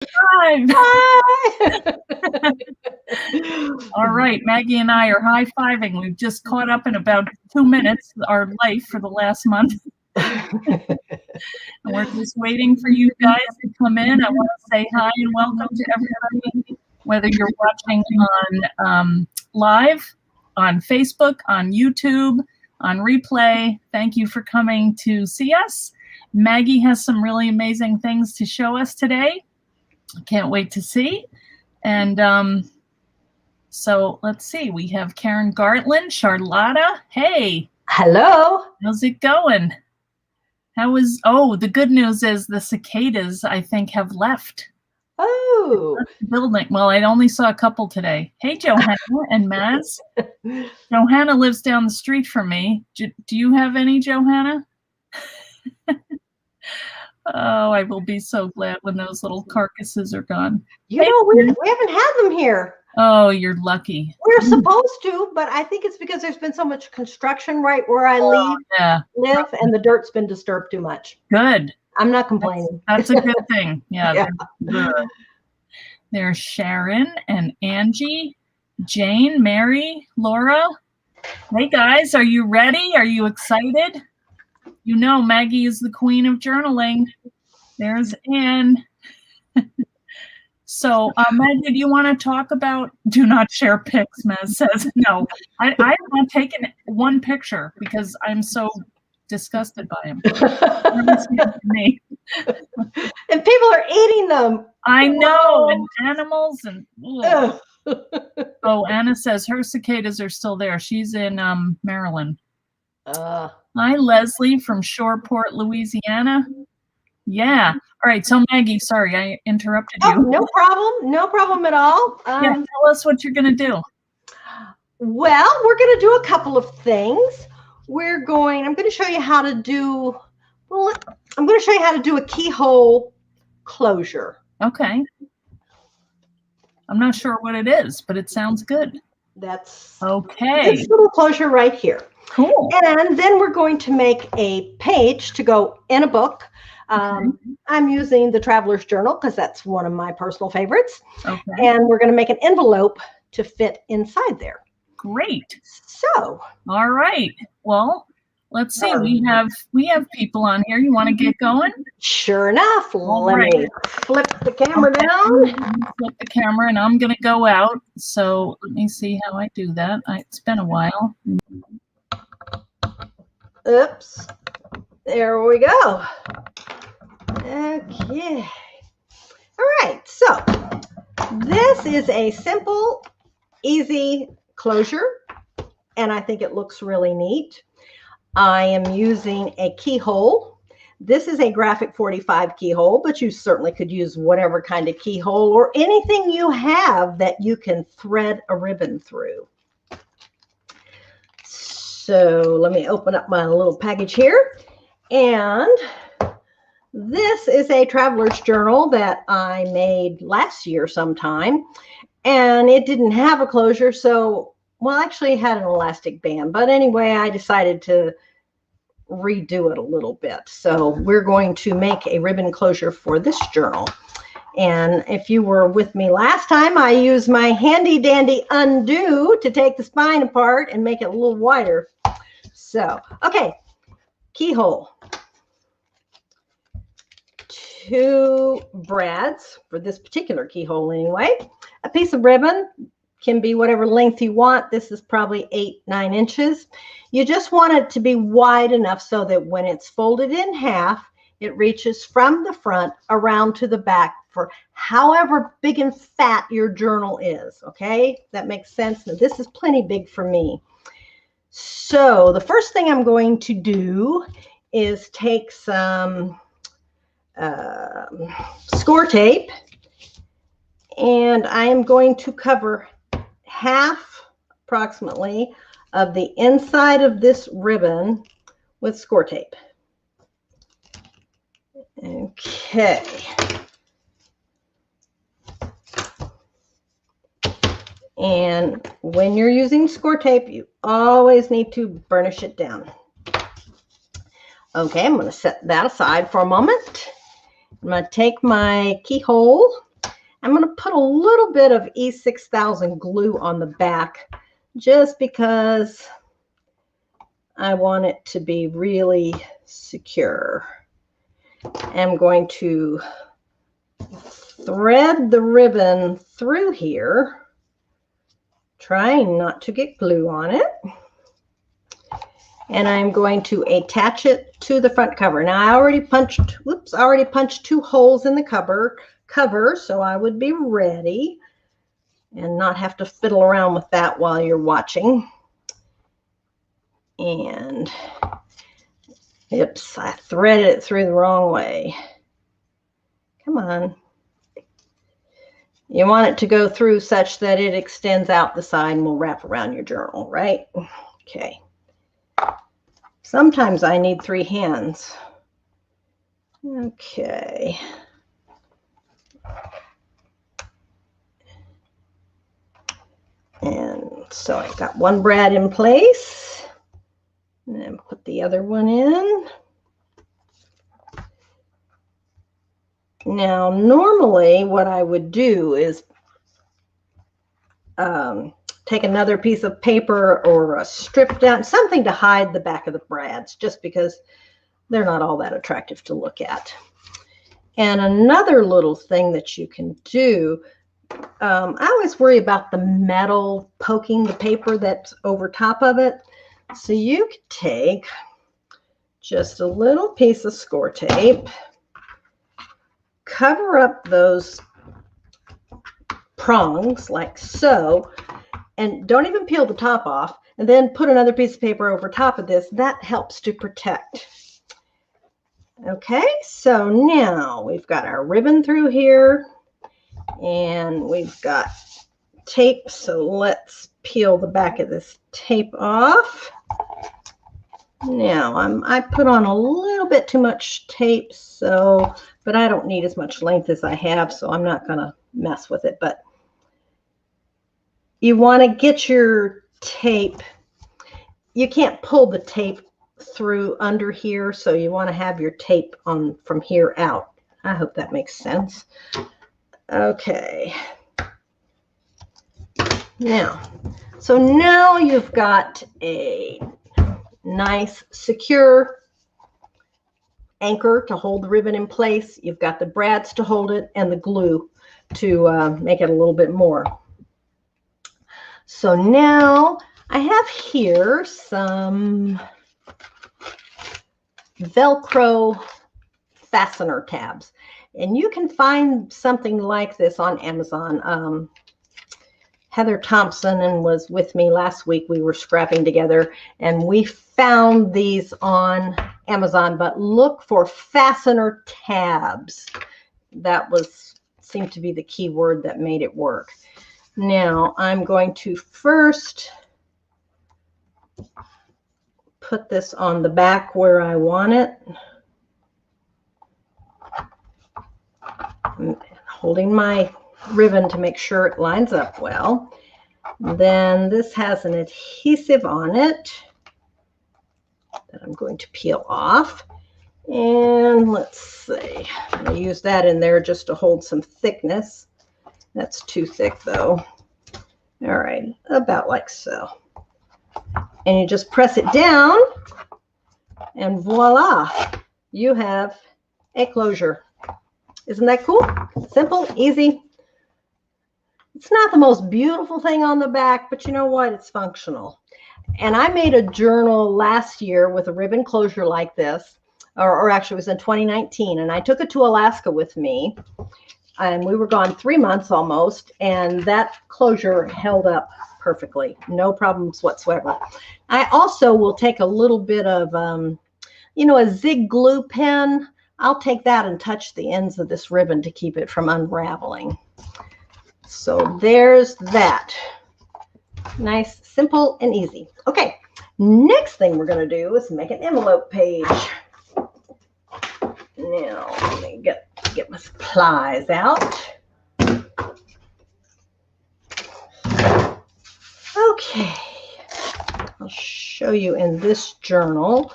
Five. Hi. All right, Maggie and I are high-fiving. We've just caught up in about 2 minutes, our life for the last month. And we're just waiting for you guys to come in. I want to say hi and welcome to everybody, whether you're watching on live, on Facebook, on YouTube, on replay. Thank you for coming to see us. Maggie has some really amazing things to show us today. Can't wait to see. And so let's see. We have Karen Gartland, Charlotta. Hey. Hello. How's it going? The good news is the cicadas, I think, have left. Oh. The building. Well, I only saw a couple today. Hey, Johanna and Maz. Johanna lives down the street from me. Do you have any, Johanna? Oh, I will be so glad when those little carcasses are gone. You know, we haven't had them here. Oh, you're lucky. We're supposed to, but I think it's because there's been so much construction right where I live, and the dirt's been disturbed too much. Good. I'm not complaining. That's a good thing. Yeah. Good. There's Sharon and Angie, Jane, Mary, Laura. Hey, guys, are you ready? Are you excited? You know, Maggie is the queen of journaling. There's Anne. So, Maggie, do you want to talk about do not share pics, Maz says. No, I have not taken one picture because I'm so disgusted by him. Me. And people are eating them. I know, and animals and oh, Anna says her cicadas are still there. She's in Maryland. Hi, Leslie from Shoreport, Louisiana. Yeah. All right. So, Maggie, sorry, I interrupted you. Oh, no problem. No problem at all. Yeah, tell us what you're going to do. Well, we're going to do a couple of things. I'm going to show you how to do, I'm going to show you how to do a keyhole closure. Okay. I'm not sure what it is, but it sounds good. That's okay. This little closure right here. Cool. And then we're going to make a page to go in a book. I'm using the Traveler's Journal because that's one of my personal favorites. Okay. And we're going to make an envelope to fit inside there. Great. So. All right. Well, let's see. We have people on here. You want to get going? Sure enough. Let me flip the camera down. Flip the camera, and I'm going to go out. So let me see how I do that. It's been a while. Oops. There we go. Okay. All right. So this is a simple, easy closure, and I think it looks really neat. I am using a keyhole. This is a graphic 45 keyhole, but you certainly could use whatever kind of keyhole or anything you have that you can thread a ribbon through. So let me open up my little package here. And this is a Traveler's Journal that I made last year sometime. And it didn't have a closure, so, well, actually it had an elastic band. But anyway, I decided to redo it a little bit. So we're going to make a ribbon closure for this journal. And if you were with me last time, I used my handy dandy undo to take the spine apart and make it a little wider. So, okay, keyhole. 2 brads for this particular keyhole anyway. A piece of ribbon can be whatever length you want. This is probably 8-9 inches. You just want it to be wide enough so that when it's folded in half, it reaches from the front around to the back for however big and fat your journal is. Okay, that makes sense. Now, this is plenty big for me. So the first thing I'm going to do is take some score tape, and I am going to cover half approximately of the inside of this ribbon with score tape. Okay. And when you're using score tape, you always need to burnish it down. Okay, I'm going to set that aside for a moment. I'm going to take my keyhole I'm going to put a little bit of E6000 glue on the back just because I want it to be really secure. I'm going to thread the ribbon through here, trying not to get glue on it. And I'm going to attach it to the front cover. Now I already punched 2 holes in the cover, so I would be ready and not have to fiddle around with that while you're watching. And oops, I threaded it through the wrong way. Come on. You want it to go through such that it extends out the side and will wrap around your journal, right? Okay. Sometimes I need 3 hands. Okay. And so I got one brad in place, and then put the other one in. Now, normally what I would do is take another piece of paper or a strip down, something to hide the back of the brads, just because they're not all that attractive to look at. And another little thing that you can do, I always worry about the metal poking the paper that's over top of it. So you could take just a little piece of score tape, cover up those prongs like so, and don't even peel the top off, and then put another piece of paper over top of this. That helps to protect. Okay, so now we've got our ribbon through here, and we've got tape, so let's peel the back of this tape off. Now I put on a little bit too much tape, but I don't need as much length as I have, so I'm not going to mess with it. But you want to get your tape, you can't pull the tape through under here, so you want to have your tape on from here out. I hope that makes sense. Okay. Now you've got a nice secure anchor to hold the ribbon in place. You've got the brads to hold it and the glue to make it a little bit more. So now I have here some Velcro fastener tabs, and you can find something like this on Amazon. Heather Thompson was with me last week. We were scrapping together and we found these on Amazon, but look for fastener tabs. That seemed to be the key word that made it work. Now I'm going to first put this on the back where I want it. I'm holding my ribbon to make sure it lines up well. Then this has an adhesive on it that I'm going to peel off. And let's see, I'm going to use that in there just to hold some thickness. That's too thick though. All right, about like so. And you just press it down and voila, you have a closure. Isn't that cool? Simple, easy. It's not the most beautiful thing on the back, but you know what? It's functional. And I made a journal last year with a ribbon closure like this, or actually it was in 2019, and I took it to Alaska with me. And we were gone 3 months almost, and that closure held up perfectly. No problems whatsoever. I also will take a little bit of, a zig glue pen. I'll take that and touch the ends of this ribbon to keep it from unraveling. So there's that. Nice, simple, and easy. Okay, next thing we're going to do is make an envelope page. Now, let me get my supplies out. Okay, I'll show you in this journal.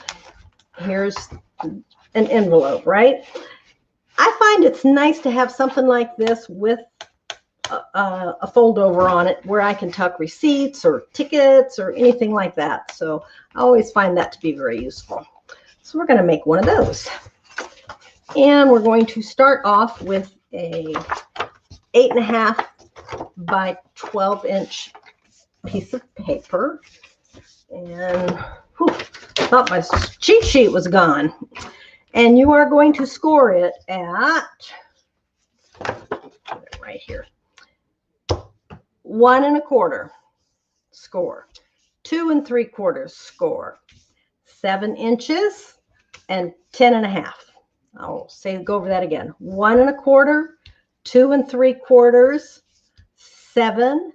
Here's an envelope, right? I find it's nice to have something like this with a fold over on it where I can tuck receipts or tickets or anything like that. So I always find that to be very useful. So we're going to make one of those. And we're going to start off with a 8.5 by 12-inch piece of paper. And whew, I thought my cheat sheet was gone. And you are going to score it at, right here, 1 1/4 score, 2 3/4 score, 7 inches, and 10.5. I'll go over that again. 1 1/4, 2 3/4, 7,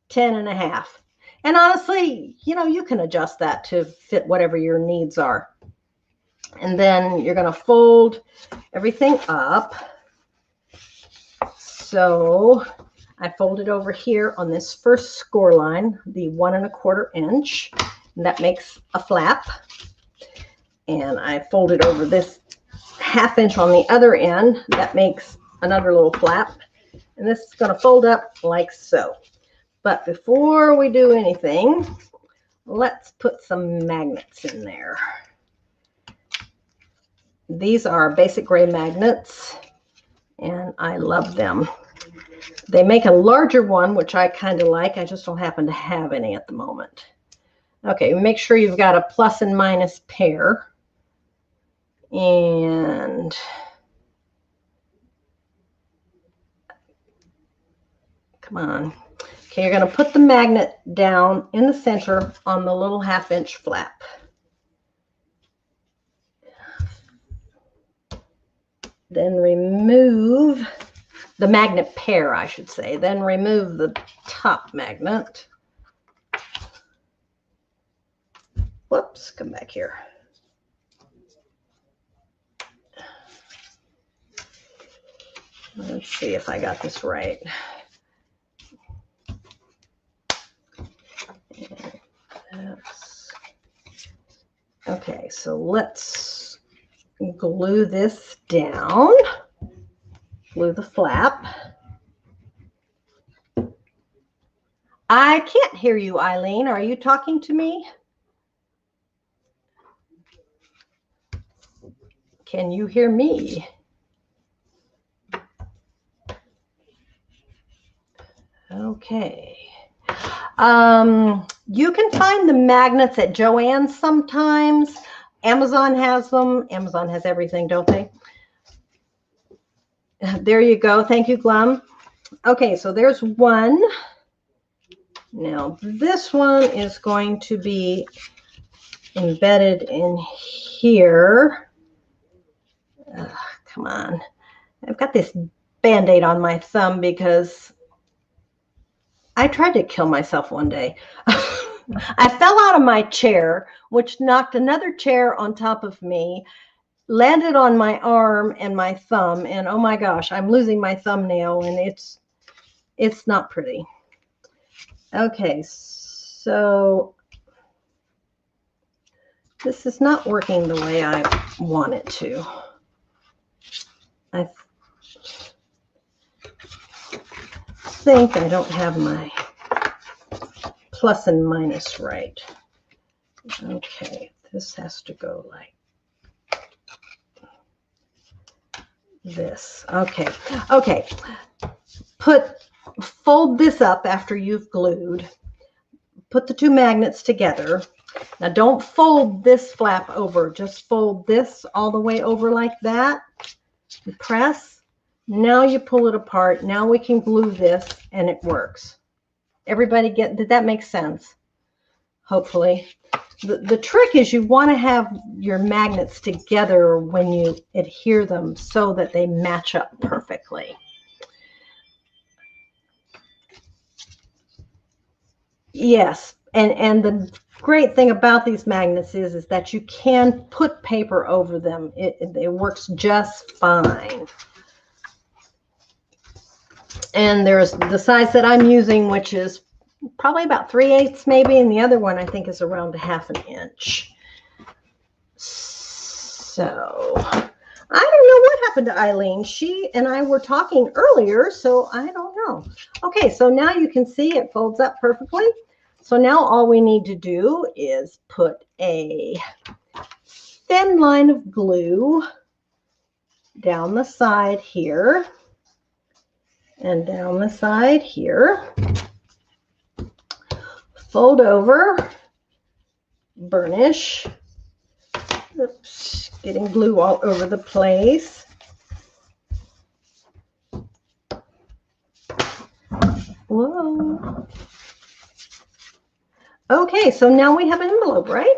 10.5. And honestly, you can adjust that to fit whatever your needs are. And then you're going to fold everything up. So I folded over here on this first score line, the 1 1/4 inch, and that makes a flap. And I folded over this 1/2 inch on the other end. That makes another little flap. And this is going to fold up like so. But before we do anything, let's put some magnets in there. These are basic gray magnets, and I love them. They make a larger one, which I kind of like. I just don't happen to have any at the moment. Okay, make sure you've got a plus and minus pair. And come on. Okay, you're going to put the magnet down in the center on the little 1/2 inch flap. Then remove the magnet pair, I should say. Then remove the top magnet. Whoops, come back here. Let's see if I got this right. Okay, so let's glue this down. Glue the flap. I can't hear you, Eileen. Are you talking to me? Can you hear me? Okay. You can find the magnets at Joann's sometimes. Amazon has them. Amazon has everything, don't they? There you go. Thank you, Glum. Okay, so there's one. Now, this one is going to be embedded in here. Come on. I've got this Band-Aid on my thumb because I tried to kill myself one day. I fell out of my chair, which knocked another chair on top of me, landed on my arm and my thumb, and oh my gosh, I'm losing my thumbnail, and it's not pretty. Okay, so this is not working the way I want it to. I think I don't have my plus and minus right. Okay, this has to go like this. Okay. Fold this up after you've glued. Put the two magnets together. Now don't fold this flap over. Just fold this all the way over like that. You press. Now you pull it apart. Now we can glue this and it works. Everybody did that make sense? Hopefully. The trick is you want to have your magnets together when you adhere them so that they match up perfectly. Yes, and the great thing about these magnets is that you can put paper over them. It works just fine. And there's the size that I'm using, which is probably about 3/8 maybe, and the other one I think is around 1/2 inch. So I don't know what happened to Eileen. She and I were talking earlier, so I don't Oh, okay. So now you can see it folds up perfectly. So now all we need to do is put a thin line of glue down the side here and down the side here. Fold over, burnish. Oops, getting glue all over the place. Whoa. Okay, so now we have an envelope, right?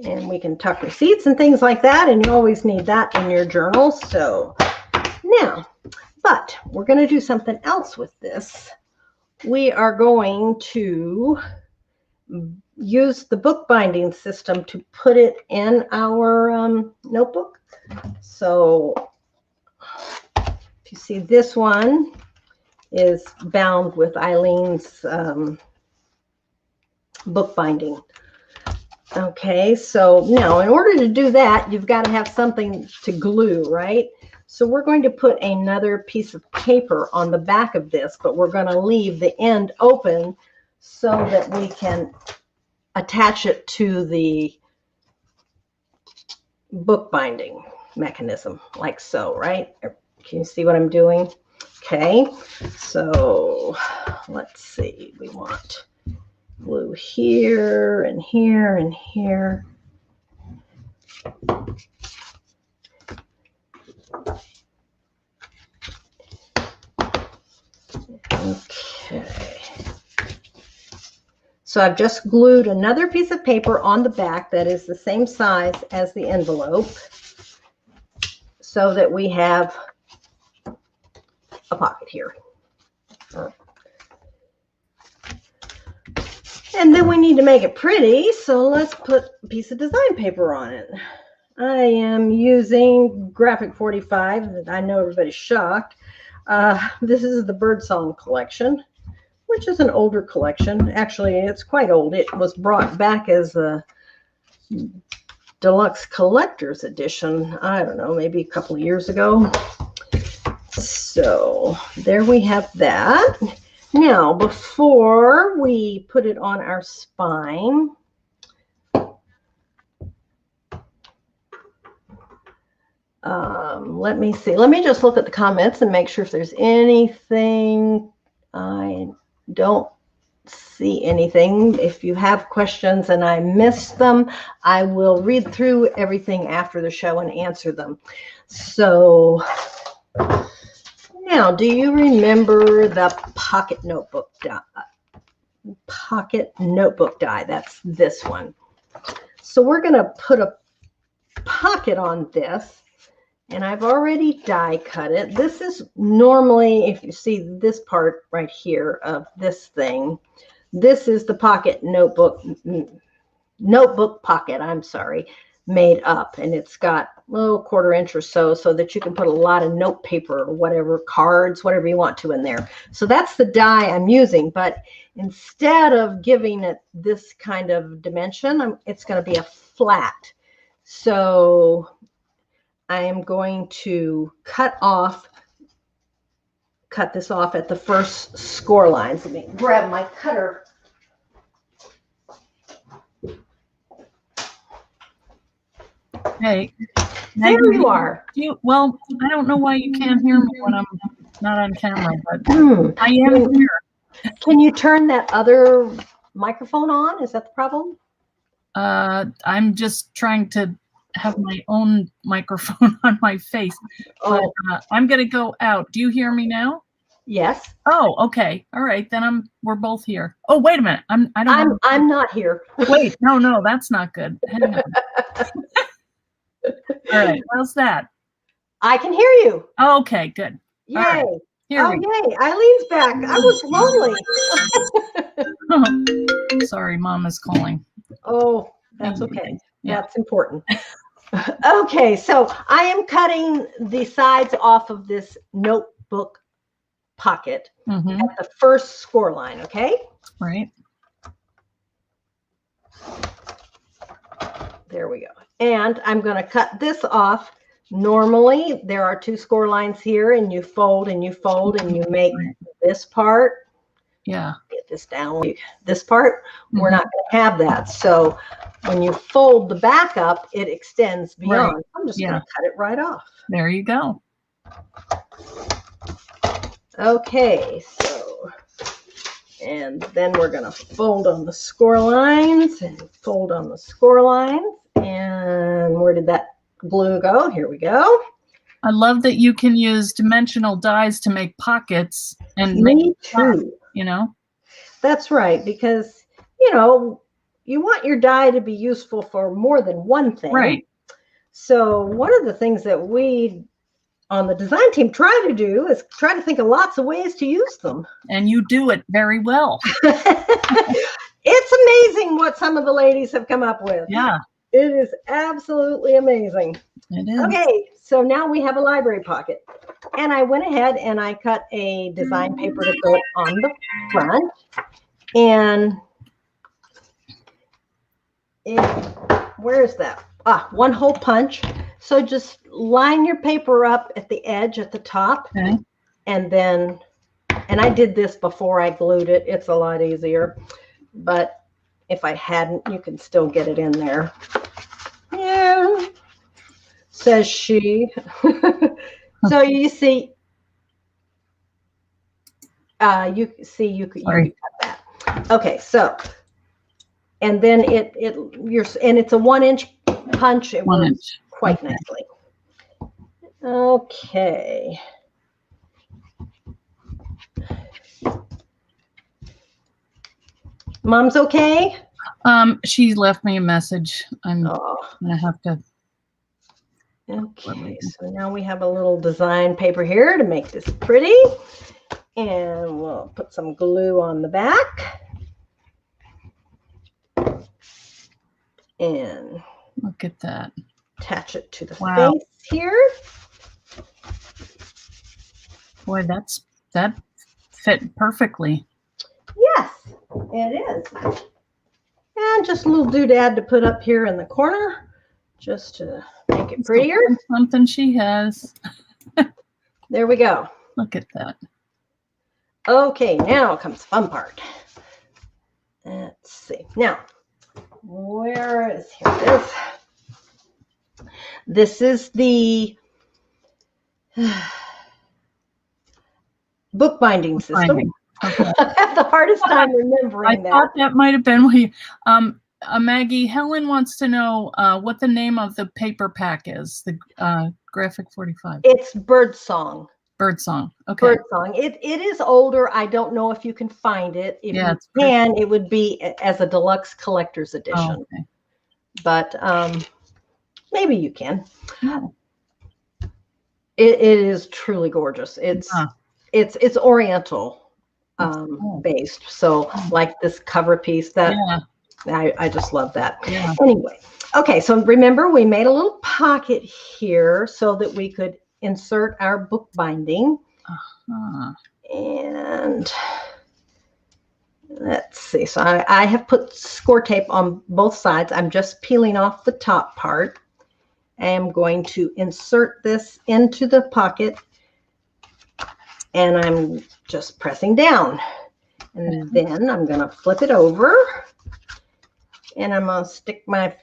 And we can tuck receipts and things like that, and you always need that in your journal. So now, but we're going to do something else with this. We are going to use the bookbinding system to put it in our notebook. So if you see, this one is bound with Eileen's bookbinding. Okay, so now in order to do that, you've got to have something to glue, right? So we're going to put another piece of paper on the back of this, but we're going to leave the end open so that we can attach it to the bookbinding mechanism, like so, right? Can you see what I'm doing? Okay, so let's see. We want glue here and here and here. Okay. So I've just glued another piece of paper on the back that is the same size as the envelope so that we have a pocket here. And then we need to make it pretty, so let's put a piece of design paper on it. I am using Graphic 45. I know everybody's shocked. This is the Birdsong collection, which is an older collection. Actually, it's quite old. It was brought back as a deluxe collector's edition, I don't know, maybe a couple of years ago. So there we have that. Now, before we put it on our spine, let me see. Let me just look at the comments and make sure if there's anything. I don't see anything. If you have questions and I missed them, I will read through everything after the show and answer them. So now, do you remember the pocket notebook die? Pocket notebook die. That's this one. So we're going to put a pocket on this, and I've already die cut it. This is normally, if you see this part right here of this thing, this is the pocket notebook pocket, I'm sorry, made up, and it's got a little 1/4 inch or so that you can put a lot of note paper or whatever, cards, whatever you want to in there. So that's the die I'm using, but instead of giving it this kind of dimension, it's going to be a flat. So I am going to cut this off at the first score lines. Let me grab my cutter. Hey, there you are. Well, I don't know why you can't hear me when I'm not on camera, but I am here. Can you turn that other microphone on? Is that the problem? I'm just trying to have my own microphone on my face. But I'm going to go out. Do you hear me now? Yes. Oh, okay. All right. Then we're both here. Oh, wait a minute. I'm not here. Wait, no, that's not good. Hang on. All right. How's that? I can hear you. Oh, okay, good. Yay. Right. Yay. Eileen back. I was lonely. Sorry, Mom is calling. Oh, that's okay. Yeah. That's important. Okay, so I am cutting the sides off of this notebook pocket at the first score line, okay? Right. There we go. And I'm going to cut this off. Normally, there are 2 score lines here, and you fold and you fold and you make this part, Yeah. get this down, this part, we're not going to have that. So when you fold the back up, it extends beyond. Right. I'm just going to cut it right off. There you go. Okay, so, and then we're going to fold on the score lines and fold on the score lines. And where did that glue go? Here we go. I love that you can use dimensional dies to make pockets and Me too. You know? That's right, because, you know, you want your die to be useful for more than one thing. Right. So one of the things that we on the design team try to do is try to think of lots of ways to use them. And you do it very well. It's amazing what some of the ladies have come up with. Yeah. It is absolutely amazing. It is. Okay, so now we have a library pocket. And I went ahead and I cut a design paper to go on the front. And where is that? One hole punch. So just line your paper up at the edge at the top. Okay. And then, and I did this before I glued it. It's a lot easier. But if I hadn't, you can still get it in there. Yeah, says she. So you see, you can cut that. Okay, so, and then it's a 1 inch punch. It works quite nicely. Okay. Mom's okay? She left me a message. I'm gonna have to. Okay, so now we have a little design paper here to make this pretty. And we'll put some glue on the back. And look at that. Attach it to the face here. Boy, that fit perfectly. Yes, it is. And just a little doodad to put up here in the corner, just to make it prettier. Something she has. There we go. Look at that. Okay, now comes the fun part. Let's see. Now, where is here? It is. This is the bookbinding system. Okay. I have the hardest time remembering that. I thought that might have been Maggie. Helen wants to know what the name of the paper pack is. The Graphic 45. It's Birdsong. Birdsong. Okay. Birdsong. It is older. I don't know if you can find it. If you can, it would be as a deluxe collector's edition. Okay. But maybe you can. No. It is truly gorgeous. It's Oriental based. So like this cover piece that I just love that. Yeah. Anyway, okay, so remember we made a little pocket here so that we could insert our bookbinding. And let's see. So I have put score tape on both sides. I'm just peeling off the top part. I am going to insert this into the pocket. And I'm just pressing down. And then I'm going to flip it over. And I'm going to stick my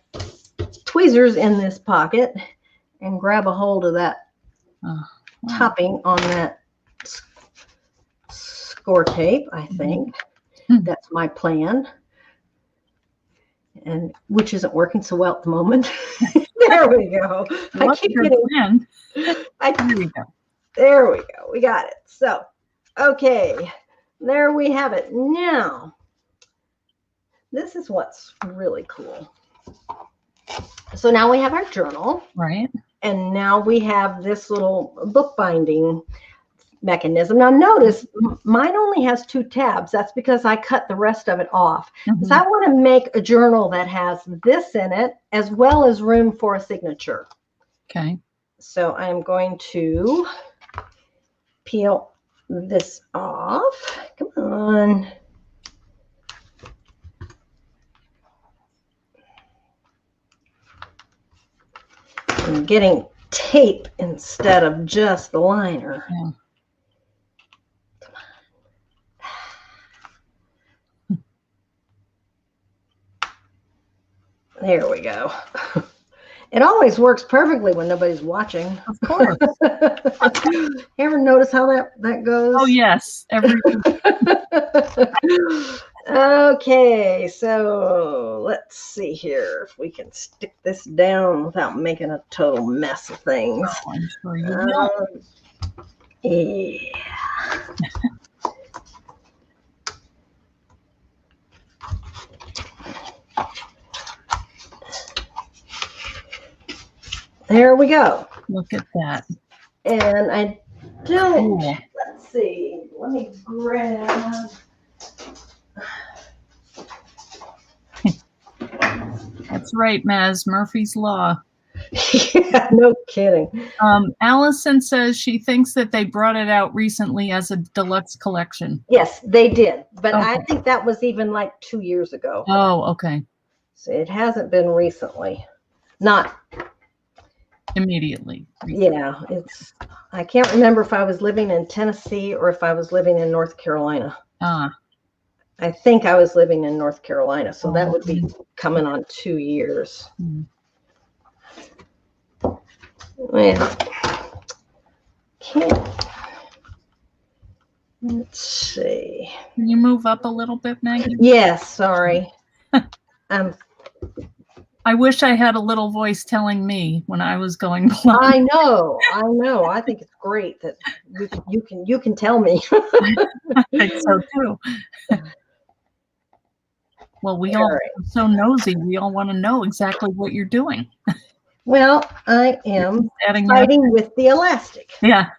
tweezers in this pocket and grab a hold of that topping on that score tape, I think. That's my plan. And which isn't working so well at the moment. There we go. I keep getting There we go. There we go. We got it. So, okay, there we have it. Now, this is what's really cool. So now we have our journal. Right. And now we have this little bookbinding mechanism. Now notice mine only has 2 tabs. That's because I cut the rest of it off. Because I want to make a journal that has this in it as well as room for a signature. Okay. So I'm going to peel this off. Come on. I'm getting tape instead of just the liner. Yeah. Come on. There we go. It always works perfectly when nobody's watching. Of course. Ever notice how that goes? Oh, yes. Okay, so let's see here if we can stick this down without making a total mess of things. Oh, I'm sure you will. Yeah. There we go. Look at that. And I don't, Cool. let's see, let me grab. That's right, Maz. Murphy's Law. Yeah, no kidding. Allison says she thinks that they brought it out recently as a deluxe collection. Yes, they did. But Okay. I think that was even like 2 years ago. Oh, okay. So it hasn't been recently. Not Immediately. Yeah, I can't remember if I was living in Tennessee or if I was living in North Carolina. Ah. I think I was living in North Carolina, so that would be coming on 2 years. Well, let's see. Can you move up a little bit, Maggie? Yes, sorry. I wish I had a little voice telling me when I was going blind. I know. I think it's great that you can tell me. I think so too. Well, we all are so nosy. We all want to know exactly what you're doing. Well, I am Adding fighting with the elastic. Yeah.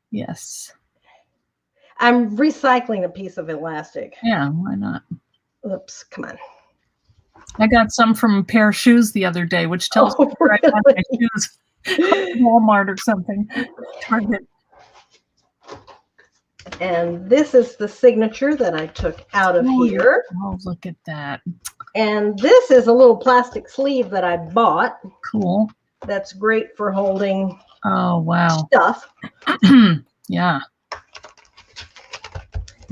Yes. I'm recycling a piece of elastic. Yeah, why not? Oops, come on. I got some from a pair of shoes the other day, which tells me where I got my shoes. Walmart or something. Target. And this is the signature that I took out of here. Oh, look at that. And this is a little plastic sleeve that I bought. Cool. That's great for holding stuff. Yeah.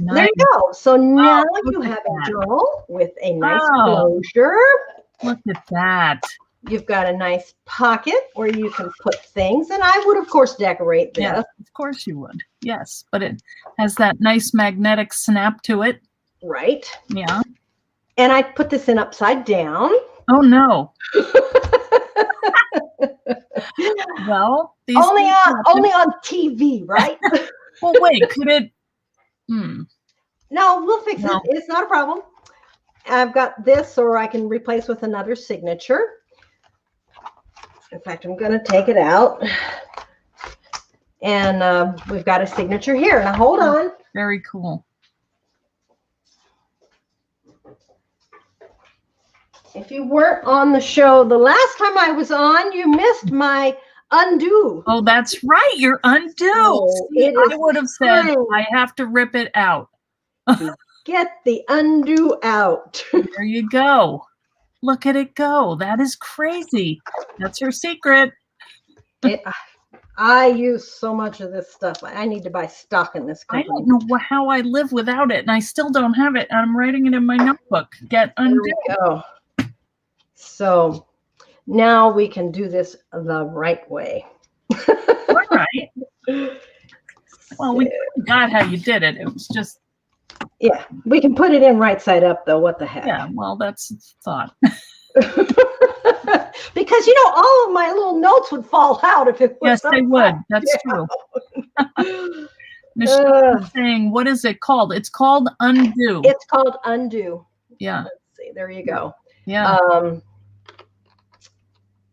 Nice. There you go. So now you have a journal with a nice closure. Look at that. You've got a nice pocket where you can put things. And I would, of course, decorate this. Yeah, of course you would. Yes, but it has that nice magnetic snap to it. Right. Yeah. And I put this in upside down. Oh, no. Well, these only on TV, right? Well, wait, could it? No, we'll fix it. It's not a problem. I've got this, or I can replace with another signature. In fact, I'm going to take it out. And we've got a signature here. Now, hold on. Very cool. If you weren't on the show the last time I was on, you missed my undo. Oh, that's right. Your undo. So I would have said I have to rip it out. Get the undo out. There you go. Look at it go. That is crazy. That's your secret. I use so much of this stuff. I need to buy stock in this company. I don't know how I live without it, and I still don't have it. I'm writing it in my notebook. Get undo. There we go. So now we can do this the right way. All right. Well, we got how you did it. It was just. Yeah, we can put it in right side up, though. What the heck? Yeah, well, that's thought. Because, all of my little notes would fall out if it was. Yes, they would. That's true. Michelle is saying, what is it called? It's called undo. It's called undo. Yeah. Let's see. There you go. Yeah.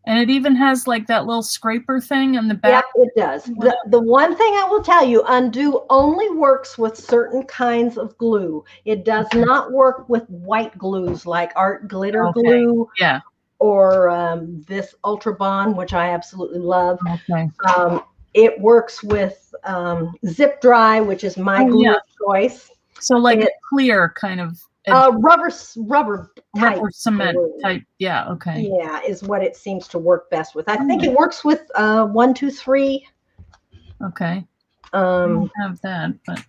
And it even has like that little scraper thing in the back. Yeah, it does. The one thing I will tell you, undo only works with certain kinds of glue. It does not work with white glues like art glitter glue. Yeah. Or this Ultra Bond, which I absolutely love. Okay. It works with Zip Dry, which is my glue of choice. So like a clear kind of. Rubber cement glue. type. Yeah. Okay. Yeah, is what it seems to work best with. I think it works with 1, 2, 3. Okay. I don't have that, but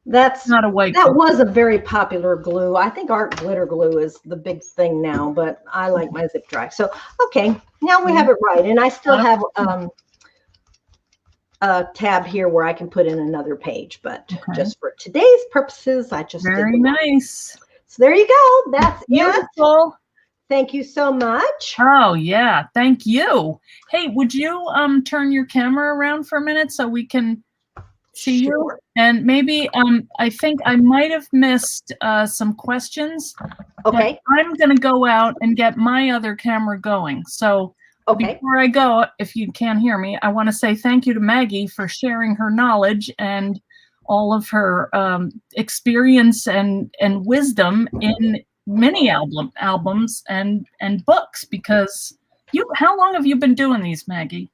That's Not a white that glue. was a very popular glue. I think art glitter glue is the big thing now, but I like my zip dry. So okay, now we have it right, and I still have a tab here where I can put in another page, but just for today's purposes, I just Very did nice. So there you go. That's it. Beautiful. Thank you so much. Oh yeah, thank you. Hey, would you turn your camera around for a minute so we can see you? And maybe I think I might have missed some questions. Okay. I'm gonna go out and get my other camera going. So before I go, if you can't hear me, I want to say thank you to Maggie for sharing her knowledge and all of her experience and wisdom in many albums and books, because how long have you been doing these, Maggie?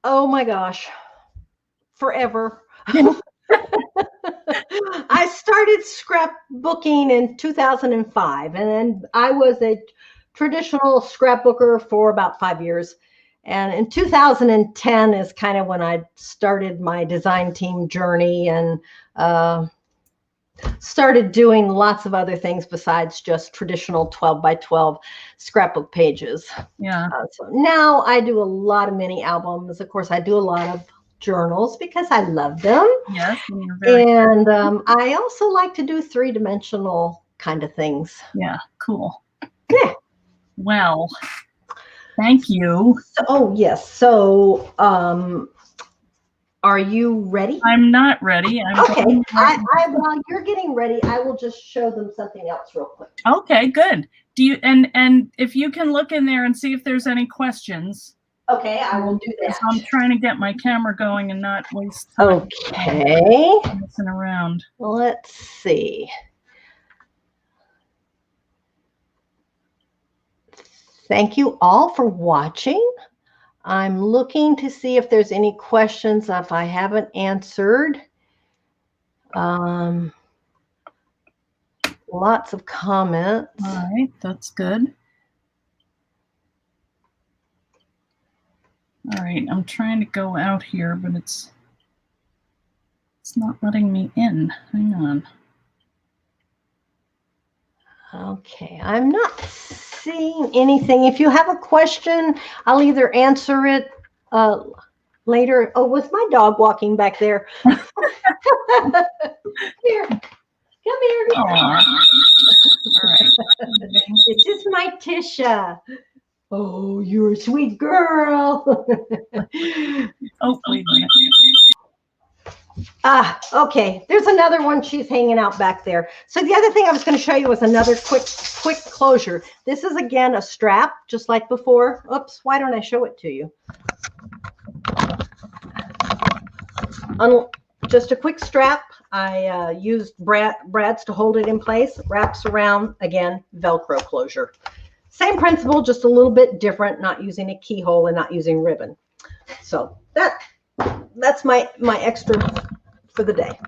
Oh my gosh, forever. I started scrapbooking in 2005, and then I was a traditional scrapbooker for about 5 years. And in 2010 is kind of when I started my design team journey and started doing lots of other things besides just traditional 12 by 12 scrapbook pages. Yeah. So now I do a lot of mini albums. Of course, I do a lot of journals because I love them. Yes. And I also like to do 3-dimensional kind of things. Yeah, cool. Yeah. Well, thank you. Oh, yes. So are you ready? I'm not ready. Okay. While you're getting ready, I will just show them something else real quick. Okay, good. Do you and if you can look in there and see if there's any questions. Okay, I will do that. I'm trying to get my camera going and not waste time. Okay. Messing around. Let's see. Thank you all for watching. I'm looking to see if there's any questions if I haven't answered. Lots of comments. All right, that's good. All right, I'm trying to go out here, but it's not letting me in. Hang on. Okay, I'm not seeing anything. If you have a question, I'll either answer it later. Oh, was my dog walking back there? Here, come here. All right. This is my Tisha. Oh, you're a sweet girl. Oh, wait a minute. Okay. There's another one. She's hanging out back there. So the other thing I was going to show you was another quick closure. This is, again, a strap, just like before. Oops, why don't I show it to you? Just a quick strap. I used brads to hold it in place. Wraps around, again, Velcro closure. Same principle, just a little bit different, not using a keyhole and not using ribbon. So that's my extra for the day.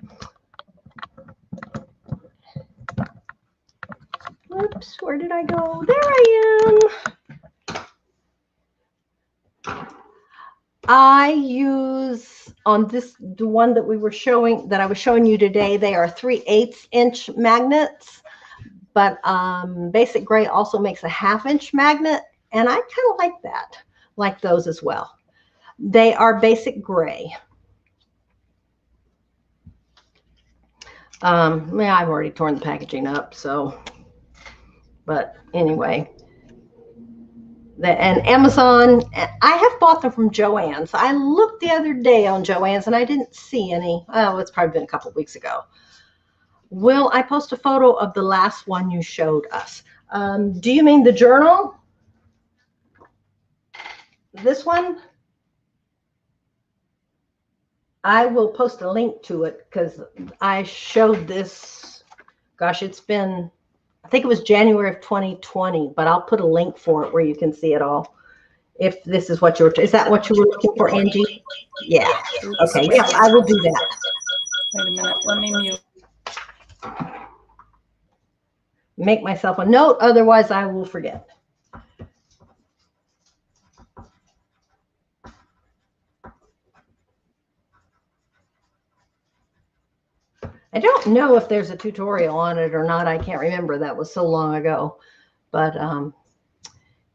Oops, where did I go? There I am. I use on the one that I was showing you today, they are 3/8 inch magnets, but Basic Gray also makes a 1/2 inch magnet, and I kind of like those as well. They are Basic Gray. Yeah, I've already torn the packaging up, so, but anyway. And Amazon, I have bought them from Joann's. I looked the other day on Joann's and I didn't see any. Oh, it's probably been a couple of weeks ago. Will I post a photo of the last one you showed us? Do you mean the journal? This one? I will post a link to it because I showed this, gosh, it's been, I think it was January of 2020, but I'll put a link for it where you can see it all. If this is what is that what you were looking for, Angie? Yeah. Okay. Yeah, I will do that. Wait a minute. Let me mute. Make myself a note, otherwise I will forget. I don't know if there's a tutorial on it or not. I can't remember. That was so long ago. But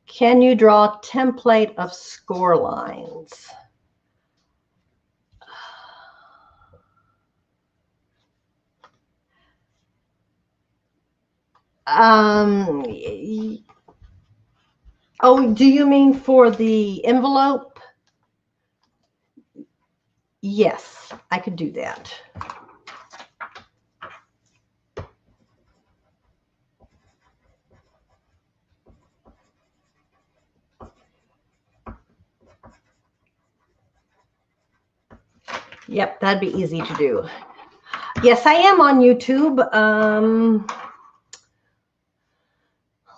can you draw a template of score lines? Oh, do you mean for the envelope? Yes, I could do that. Yep, that'd be easy to do. Yes, I am on YouTube.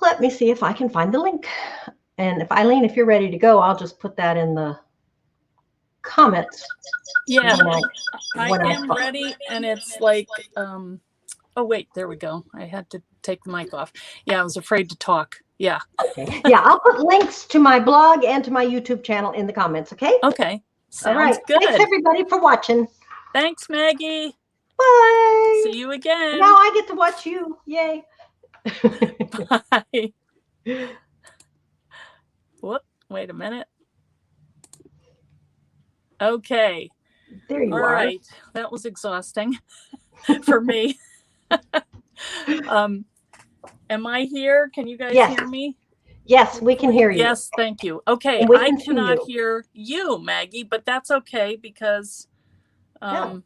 Let me see if I can find the link. And if Eileen, if you're ready to go, I'll just put that in the comments. Yeah, I am ready, and it's like, oh wait, there we go. I had to take the mic off. Yeah, I was afraid to talk. Yeah. Okay. Yeah, I'll put links to my blog and to my YouTube channel in the comments. Okay. Okay. Sounds all right. Good. Thanks everybody for watching. Thanks, Maggie. Bye. See you again. Now I get to watch you. Yay. Bye. Whoop, wait a minute. Okay. There you are. All right. That was exhausting for me. Am I here? Can you guys hear me? Yes, we can hear you. Yes, thank you. Okay, I cannot hear you, Maggie, but that's okay because I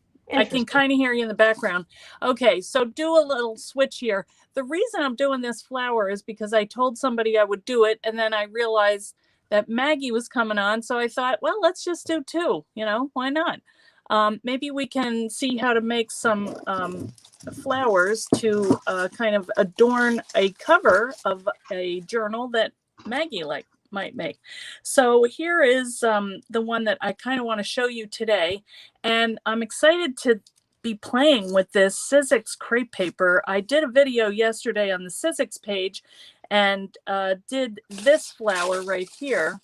can kind of hear you in the background. Okay, so do a little switch here. The reason I'm doing this flower is because I told somebody I would do it, and then I realized that Maggie was coming on, so I thought, well, let's just do two. You know, why not? Maybe we can see how to make some flowers to kind of adorn a cover of a journal that Maggie might make. So here is the one that I kind of want to show you today, and I'm excited to be playing with this Sizzix crepe paper. I did a video yesterday on the Sizzix page and did this flower right here,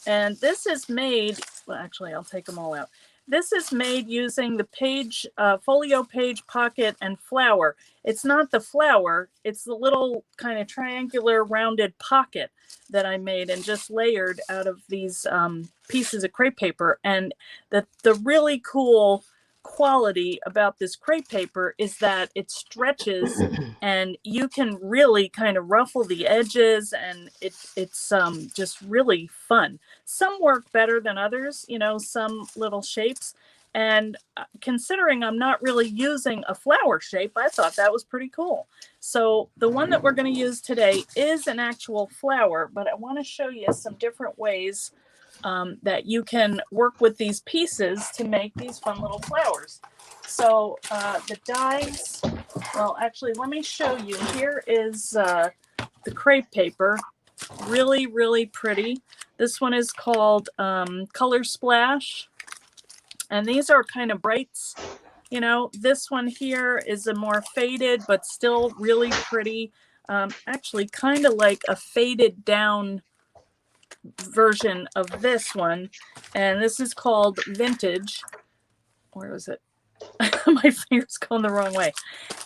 and this is made, well, actually I'll take them all out. This is made using the page, folio page, pocket, and flower. It's not the flower, it's the little kind of triangular rounded pocket that I made and just layered out of these pieces of crepe paper. And the really cool quality about this crepe paper is that it stretches and you can really kind of ruffle the edges, and it's just really fun. Some work better than others, you know, some little shapes. And considering I'm not really using a flower shape, I thought that was pretty cool. So the one that we're going to use today is an actual flower, but I want to show you some different ways that you can work with these pieces to make these fun little flowers. So the dies, well, actually, let me show you. Here is the crepe paper. Really, really pretty. This one is called Color Splash. And these are kind of brights. You know, this one here is a more faded, but still really pretty. Actually, kind of like a faded down version of this one. And this is called Vintage. Where was it? My finger's going the wrong way.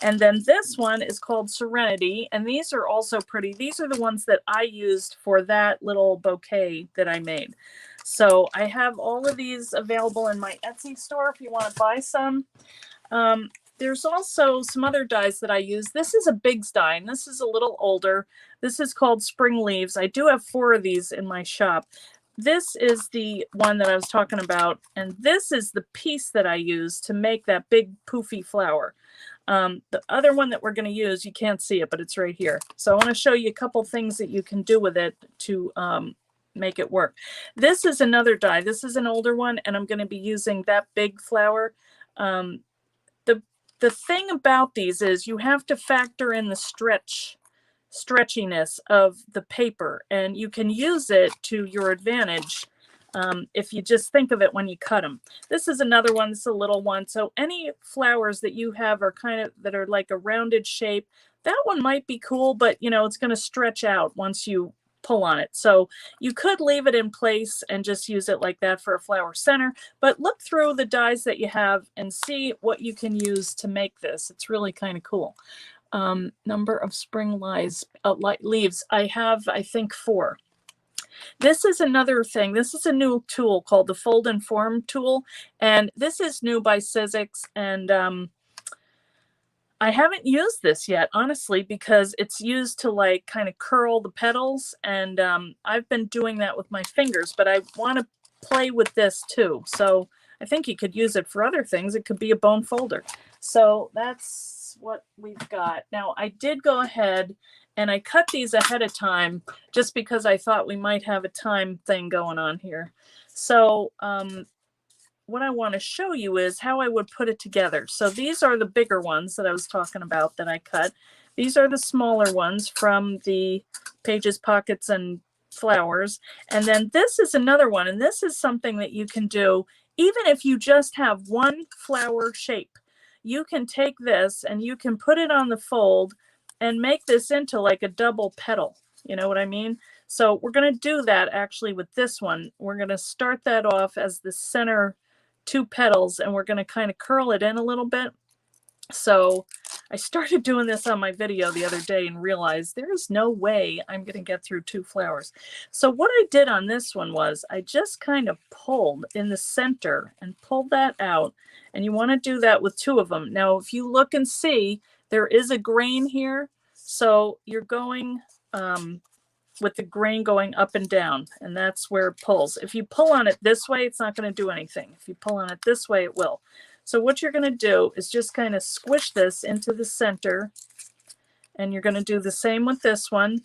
And then this one is called Serenity. And these are also pretty. These are the ones that I used for that little bouquet that I made. So I have all of these available in my Etsy store if you want to buy some. There's also some other dies that I use. This is a Biggs die, and this is a little older. This is called Spring Leaves. I do have 4 of these in my shop. This is the one that I was talking about, and this is the piece that I use to make that big poofy flower. The other one that we're going to use, you can't see it, but it's right here. So I want to show you a couple things that you can do with it to make it work. This is another die. This is an older one, and I'm going to be using that big flower. The thing about these is you have to factor in the stretchiness of the paper, and you can use it to your advantage if you just think of it when you cut them. This is another one. This is a little one. So any flowers that you have are kind of that are like a rounded shape. That one might be cool, but you know, it's going to stretch out once you pull on it. So you could leave it in place and just use it like that for a flower center, but look through the dies that you have and see what you can use to make this. It's really kind of cool. Number of spring leaves. I have, I think, 4. This is another thing. This is a new tool called the Fold and Form tool. And this is new by Sizzix. And I haven't used this yet, honestly, because it's used to like kind of curl the petals. And I've been doing that with my fingers, but I want to play with this too. So I think you could use it for other things. It could be a bone folder. So that's what we've got. Now, I did go ahead and I cut these ahead of time just because I thought we might have a time thing going on here. So what I want to show you is how I would put it together. So these are the bigger ones that I was talking about that I cut. These are the smaller ones from the Pages, Pockets, and Flowers. And then this is another one. And this is something that you can do even if you just have one flower shape. You can take this and you can put it on the fold and make this into like a double petal. You know what I mean? So we're going to do that actually with this one. We're going to start that off as the center 2 petals, and we're going to kind of curl it in a little bit. So I started doing this on my video the other day and realized there is no way I'm going to get through 2 flowers. So what I did on this one was I just kind of pulled in the center and pulled that out. And you want to do that with 2 of them. Now, if you look and see, there is a grain here. So you're going with the grain going up and down, and that's where it pulls. If you pull on it this way, it's not going to do anything. If you pull on it this way, it will. So what you're going to do is just kind of squish this into the center, and you're going to do the same with this one.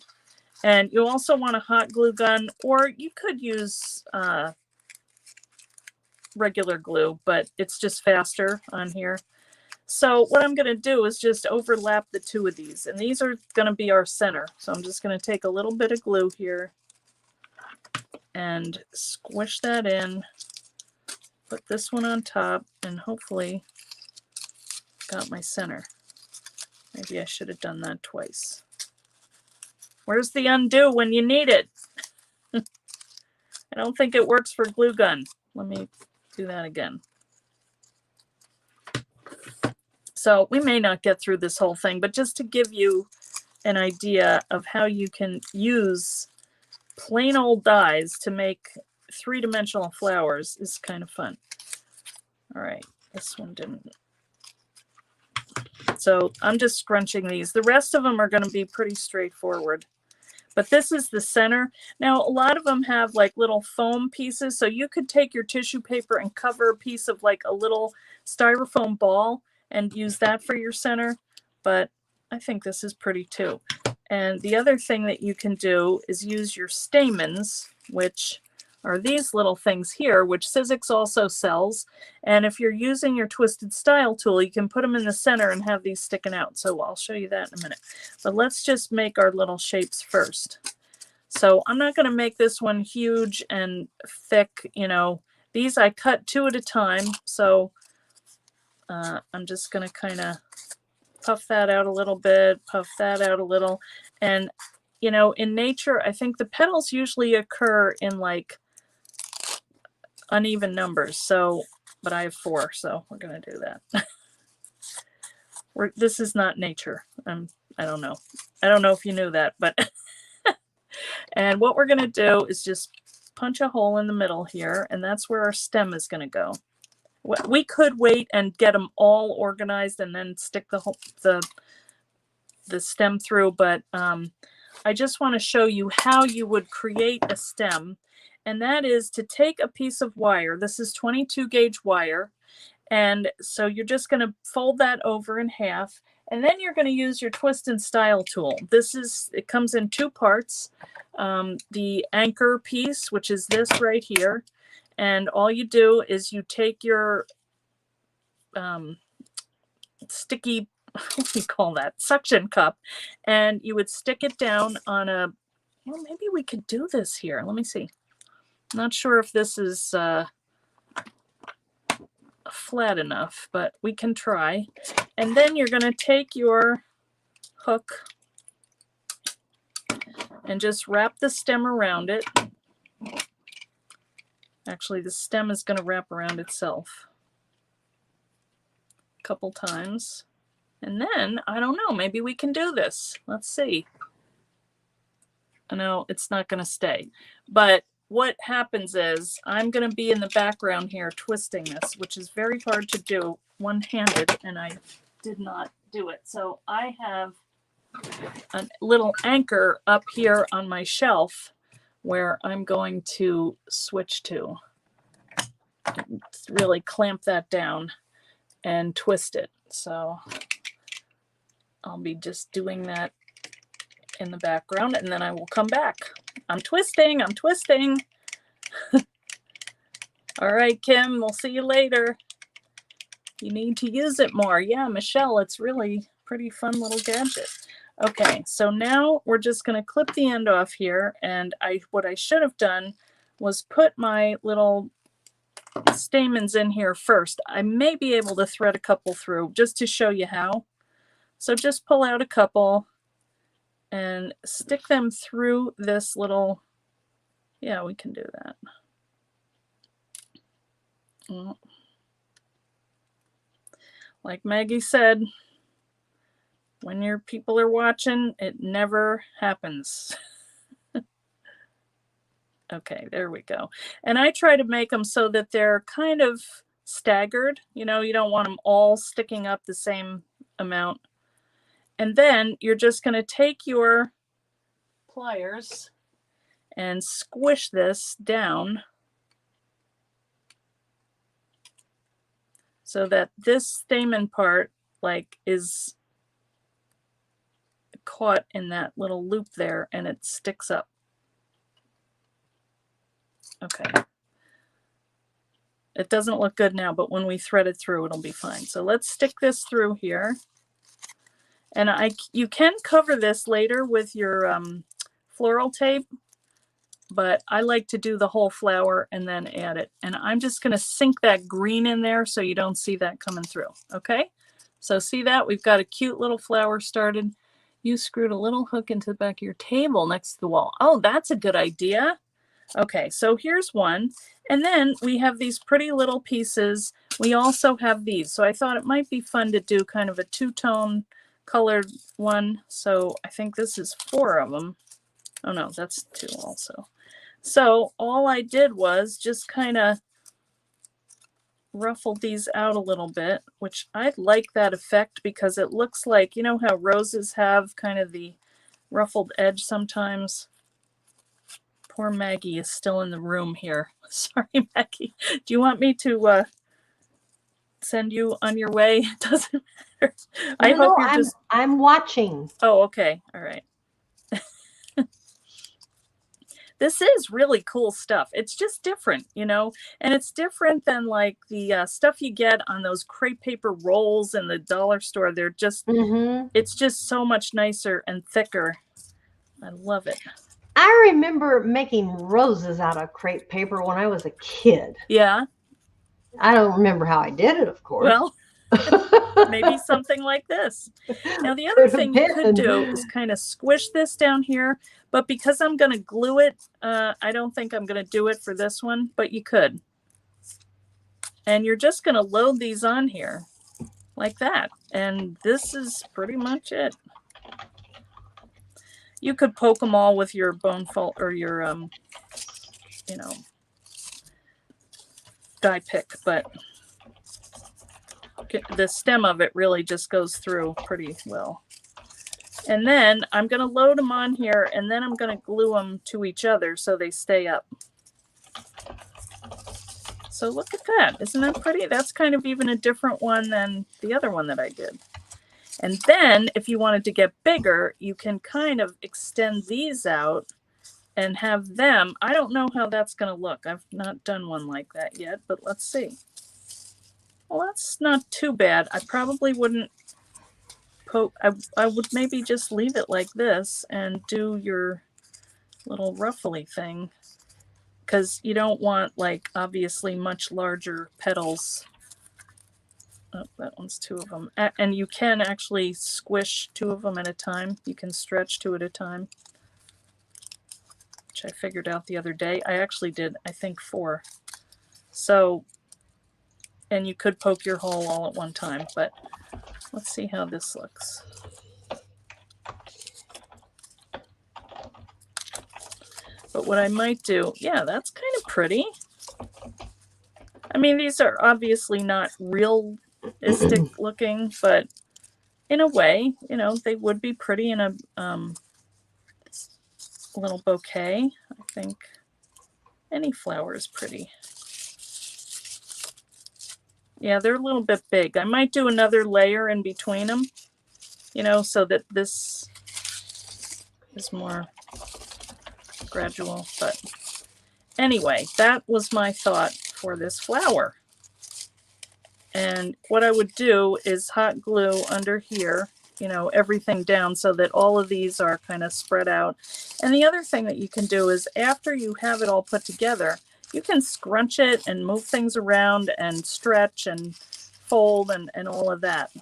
And you also want a hot glue gun, or you could use regular glue, but it's just faster on here. So what I'm going to do is just overlap the 2 of these, and these are going to be our center. So I'm just going to take a little bit of glue here and squish that in, put this one on top, and hopefully got my center. Maybe I should have done that twice. Where's the undo when you need it? I don't think it works for glue gun. Let me do that again. So we may not get through this whole thing, but just to give you an idea of how you can use plain old dies to make 3-dimensional flowers is kind of fun. All right, this one didn't. So I'm just scrunching these. The rest of them are going to be pretty straightforward. But this is the center. Now, a lot of them have like little foam pieces. So you could take your tissue paper and cover a piece of like a little styrofoam ball and use that for your center. But I think this is pretty too. And the other thing that you can do is use your stamens, which are these little things here, which Sizzix also sells. And if you're using your Twisted Style tool, you can put them in the center and have these sticking out. So I'll show you that in a minute. But let's just make our little shapes first. So I'm not going to make this one huge and thick. You know, these I cut 2 at a time. So I'm just going to kind of puff that out a little bit, puff that out a little. And, you know, in nature, I think the petals usually occur in like uneven numbers. So, but I have 4, so we're going to do that. This is not nature. I don't know. I don't know if you knew that, but and what we're going to do is just punch a hole in the middle here, and that's where our stem is going to go. We could wait and get them all organized and then stick the stem through, but I just want to show you how you would create a stem, and that is to take a piece of wire. This is 22 gauge wire, and so you're just going to fold that over in half, and then you're going to use your Twist and Style tool. It comes in 2 parts. The anchor piece, which is this right here, and all you do is you take your sticky, what do you call that, suction cup, and you would stick it down on a, well, maybe we could do this here. Let me see. I'm not sure if this is flat enough, but we can try. And then you're going to take your hook and just wrap the stem around it. Actually, the stem is going to wrap around itself a couple times. And then, I don't know, maybe we can do this. Let's see. No, it's not going to stay. But what happens is I'm going to be in the background here twisting this, which is very hard to do one-handed, and I did not do it. So I have a little anchor up here on my shelf where I'm going to switch to. Really clamp that down and twist it. So I'll be just doing that in the background, and then I will come back. I'm twisting. All right, Kim, we'll see you later. You need to use it more. Yeah, Michelle, it's really pretty fun little gadget. Okay, so now we're just going to clip the end off here, and what I should have done was put my little stamens in here first. I may be able to thread a couple through just to show you how. So just pull out a couple and stick them through this little, yeah, we can do that. Well, like Maggie said, when your people are watching, it never happens. Okay, there we go. And I try to make them so that they're kind of staggered. You know, you don't want them all sticking up the same amount. And then you're just going to take your pliers and squish this down so that this stamen part like is caught in that little loop there and it sticks up. Okay. It doesn't look good now, but when we thread it through, it'll be fine. So let's stick this through here. And you can cover this later with your floral tape, but I like to do the whole flower and then add it. And I'm just going to sink that green in there so you don't see that coming through. Okay, so see that? We've got a cute little flower started. You screwed a little hook into the back of your table next to the wall. Oh, that's a good idea. Okay, so here's one. And then we have these pretty little pieces. We also have these. So I thought it might be fun to do kind of a two-tone colored one. So I think this is 4 of them. Oh no, that's 2 also. So all I did was just kind of ruffled these out a little bit, which I like that effect because it looks like, you know how roses have kind of the ruffled edge sometimes? Poor Maggie is still in the room here. Sorry, Maggie. Do you want me to send you on your way? It doesn't matter. I hope you're just... I'm watching. Oh, okay. All right. This is really cool stuff. It's just different, you know, and it's different than like the stuff you get on those crepe paper rolls in the dollar store. They're just, it's just so much nicer and thicker. I love it. I remember making roses out of crepe paper when I was a kid. Yeah. I don't remember how I did it, of course. Well, maybe something like this. Now, the other thing you could do is kind of squish this down here, but because I'm going to glue it, I don't think I'm going to do it for this one, but you could. And you're just going to load these on here like that. And this is pretty much it. You could poke them all with your bone felt or your, you know, die pick, but the stem of it really just goes through pretty well. And then I'm going to load them on here, and then I'm going to glue them to each other so they stay up. So look at that. Isn't that pretty? That's kind of even a different one than the other one that I did. And then if you wanted to get bigger, you can kind of extend these out and have them. I don't know how that's going to look. I've not done one like that yet, but let's see. Well, that's not too bad. I probably wouldn't poke. I would maybe just leave it like this and do your little ruffly thing, because you don't want, like, obviously much larger petals. Oh, that one's 2 of them. And you can actually squish 2 of them at a time. You can stretch 2 at a time. which I figured out the other day. I actually did, I think, 4. So, and you could poke your hole all at one time, but let's see how this looks. But what I might do, yeah, that's kind of pretty. I mean, these are obviously not realistic looking, but in a way, you know, they would be pretty in a little bouquet. I think any flower is pretty. Yeah, they're a little bit big. I might do another layer in between them, you know, so that this is more gradual. But anyway, that was my thought for this flower. And what I would do is hot glue under here, you know, everything down so that all of these are kind of spread out. And the other thing that you can do is after you have it all put together, you can scrunch it and move things around and stretch and fold and all of that.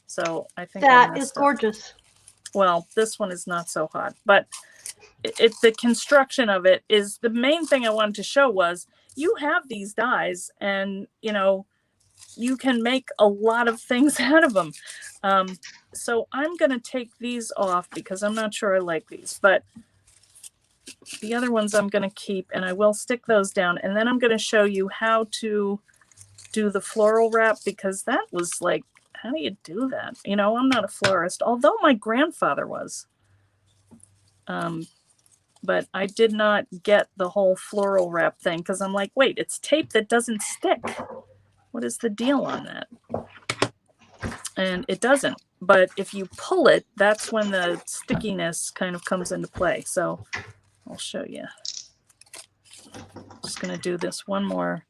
So I think that is gorgeous. Well, this one is not so hot, but the construction of it is the main thing I wanted to show was you have these dies and, you know, you can make a lot of things out of them. So I'm going to take these off because I'm not sure I like these, but the other ones I'm going to keep, and I will stick those down. And then I'm going to show you how to do the floral wrap, because that was like, how do you do that? You know, I'm not a florist, although my grandfather was. But I did not get the whole floral wrap thing because I'm like, wait, it's tape that doesn't stick. What is the deal on that? And it doesn't. But if you pull it, that's when the stickiness kind of comes into play. So I'll show you. Just going to do this one more.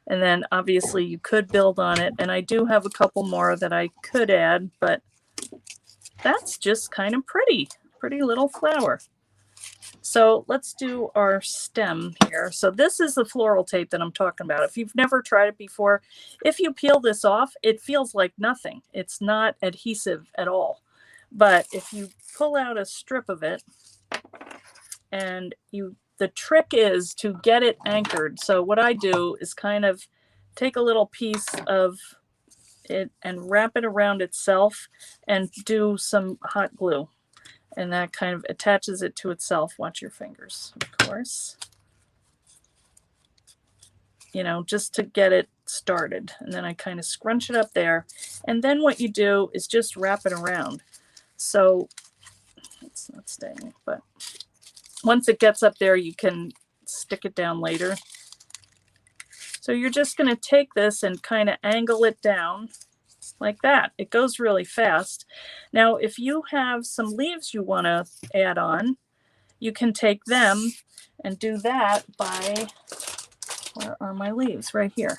And then obviously you could build on it. And I do have a couple more that I could add, but that's just kind of pretty. Pretty little flower. So let's do our stem here. So this is the floral tape that I'm talking about. If you've never tried it before, if you peel this off, it feels like nothing. It's not adhesive at all. But if you pull out a strip of it, and the trick is to get it anchored. So what I do is kind of take a little piece of it and wrap it around itself and do some hot glue. And that kind of attaches it to itself. Watch your fingers, of course. You know, just to get it started. And then I kind of scrunch it up there. And then what you do is just wrap it around. So it's not staying, but once it gets up there, you can stick it down later. So you're just going to take this and kind of angle it down like that. It goes really fast. Now, if you have some leaves you want to add on, you can take them and do that by, where are my leaves? Right here.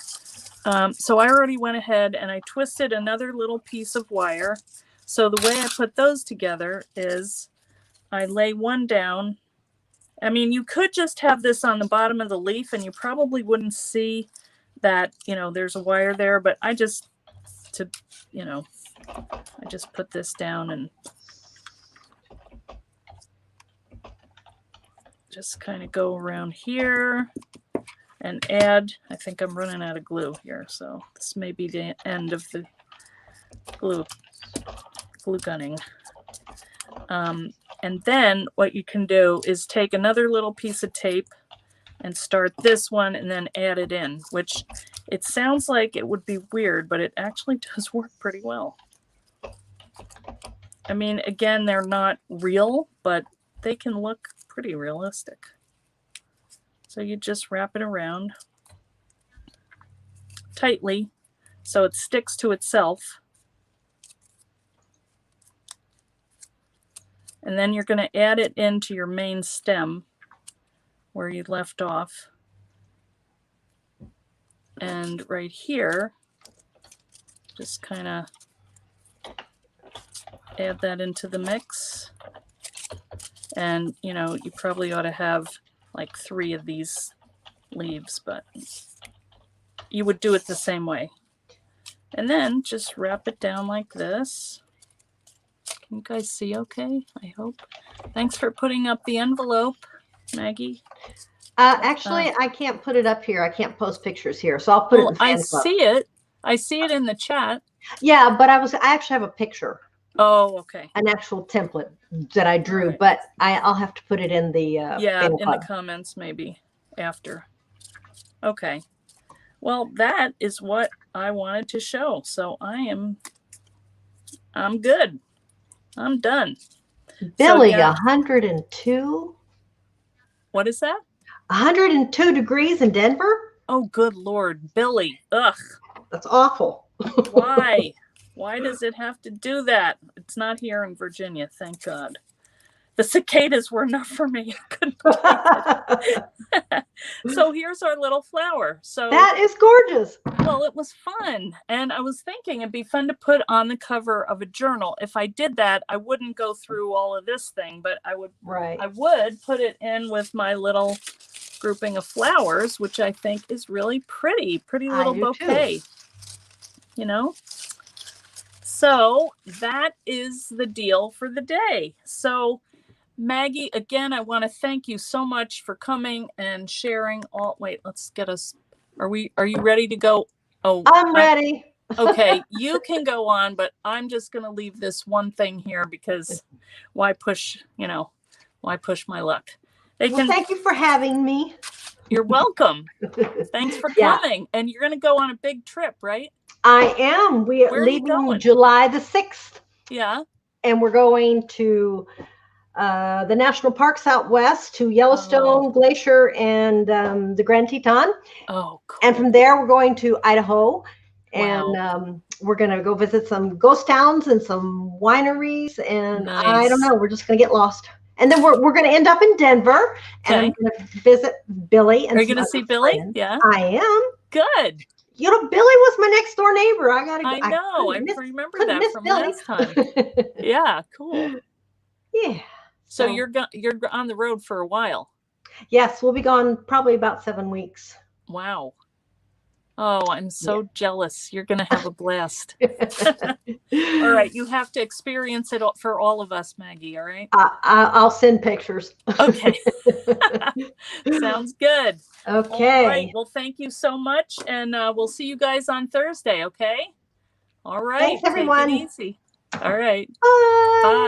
So I already went ahead and I twisted another little piece of wire. So the way I put those together is I lay one down. I mean, you could just have this on the bottom of the leaf and you probably wouldn't see that, you know, there's a wire there, but I just put this down and just kind of go around here and add. I think I'm running out of glue here, so this may be the end of the glue gunning. And then what you can do is take another little piece of tape and start this one and then add it in, which it sounds like it would be weird, but it actually does work pretty well. I mean, again, they're not real, but they can look pretty realistic. So you just wrap it around tightly so it sticks to itself. And then you're going to add it into your main stem where you left off. And right here, just kind of add that into the mix. And, you know, you probably ought to have like 3 of these leaves, but you would do it the same way. And then just wrap it down like this. Can you guys see okay? I hope. Thanks for putting up the envelope. Maggie? Actually, I can't put it up here. I can't post pictures here, so I'll put it in I fan club. see it. I see it in the chat. Yeah, but I actually have a picture. Oh, okay. An actual template that I drew, right. but I'll have to put it in the fan in club. the comments maybe after. Okay. Well, that is what I wanted to show. So I'm good. I'm done. Billy, So, yeah. 102? What is that? 102 degrees in Denver? Oh, good Lord. Billy. Ugh. That's awful. Why? Why does it have to do that? It's not here in Virginia, thank God. The cicadas were enough for me. I couldn't take it. So here's our little flower. So that is gorgeous. Well, it was fun. And I was thinking it'd be fun to put on the cover of a journal. If I did that, I wouldn't go through all of this thing, but I would put it in with my little grouping of flowers, which I think is really pretty. Pretty little bouquet. Too. You know? So that is the deal for the day. So Maggie, again, I want to thank you so much for coming and sharing all. Wait, let's get us. Are you ready to go? Oh, I'm ready. Okay, you can go on, but I'm just going to leave this one thing here because why push my luck? Thank you for having me. You're welcome. Thanks for coming. And you're going to go on a big trip, right? I am. We're leaving July the 6th. Yeah. And we're going to the national parks out west to Yellowstone Glacier and the Grand Teton. Oh, cool. And from there, we're going to Idaho. And we're going to go visit some ghost towns and some wineries. And I don't know. We're just going to get lost. And then we're going to end up in Denver. And I'm going to visit Billy. And are you going to see Billy? Friends. Yeah. I am. Good. You know, Billy was my next door neighbor. I know. I remember that from last time. Yeah, cool. Yeah. So you're on the road for a while. Yes, we'll be gone probably about 7 weeks. Wow. Oh, I'm so jealous. You're going to have a blast. All right. You have to experience it for all of us, Maggie. All right. I'll send pictures. Okay. Sounds good. Okay. All right. Well, thank you so much. And we'll see you guys on Thursday. Okay. All right. Thanks, everyone. Take it easy. All right. Bye. Bye.